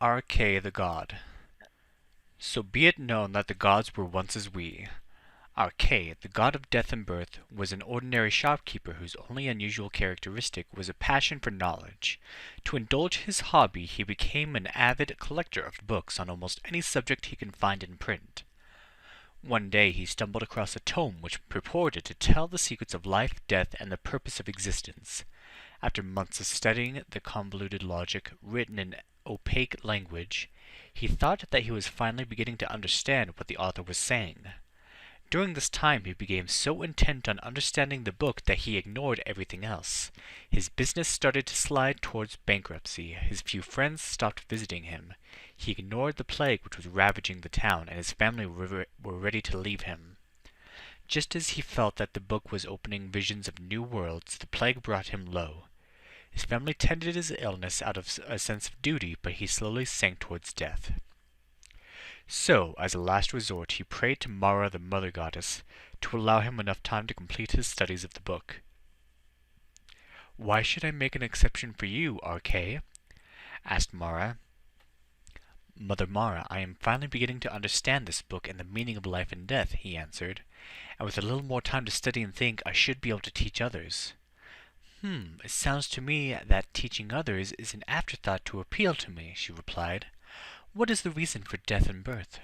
Arkay the God. So be it known that the gods were once as we. Arkay, the god of death and birth, was an ordinary shopkeeper whose only unusual characteristic was a passion for knowledge. To indulge his hobby, he became an avid collector of books on almost any subject he could find in print. One day he stumbled across a tome which purported to tell the secrets of life, death, and the purpose of existence. After months of studying the convoluted logic written in opaque language, he thought that he was finally beginning to understand what the author was saying. During this time he became so intent on understanding the book that he ignored everything else. His business started to slide towards bankruptcy. His few friends stopped visiting him. He ignored the plague which was ravaging the town, and his family were ready to leave him. Just as he felt that the book was opening visions of new worlds, the plague brought him low. His family tended his illness out of a sense of duty, but he slowly sank towards death. So, as a last resort, he prayed to Mara the Mother Goddess to allow him enough time to complete his studies of the book. "Why should I make an exception for you, Arkay?" asked Mara. "Mother Mara, I am finally beginning to understand this book and the meaning of life and death," he answered, "and with a little more time to study and think, I should be able to teach others." It sounds to me that teaching others is an afterthought to appeal to me," she replied. "What is the reason for death and birth?"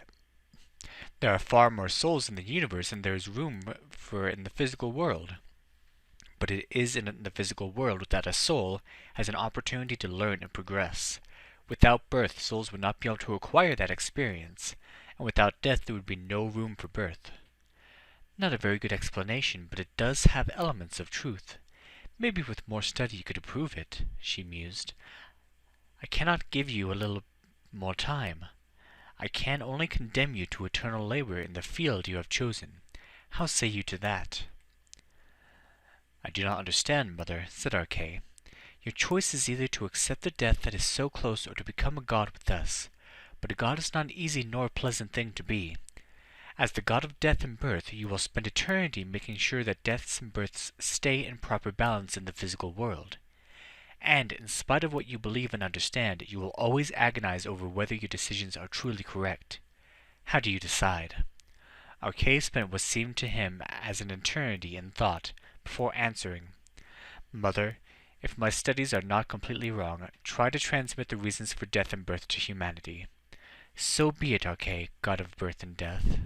"There are far more souls in the universe than there is room for in the physical world. But it is in the physical world that a soul has an opportunity to learn and progress. Without birth, souls would not be able to acquire that experience, and without death there would be no room for birth." "Not a very good explanation, but it does have elements of truth. Maybe with more study you could improve it," she mused. "I cannot give you a little more time. I can only condemn you to eternal labor in the field you have chosen. How say you to that?" "I do not understand, mother," said Arkay. "Your choice is either to accept the death that is so close or to become a god with us. But a god is not an easy nor a pleasant thing to be. As the god of death and birth, you will spend eternity making sure that deaths and births stay in proper balance in the physical world. And, in spite of what you believe and understand, you will always agonize over whether your decisions are truly correct. How do you decide?" Arkay spent what seemed to him as an eternity in thought, before answering. "Mother, if my studies are not completely wrong, try to transmit the reasons for death and birth to humanity." "So be it, Arkay, god of birth and death."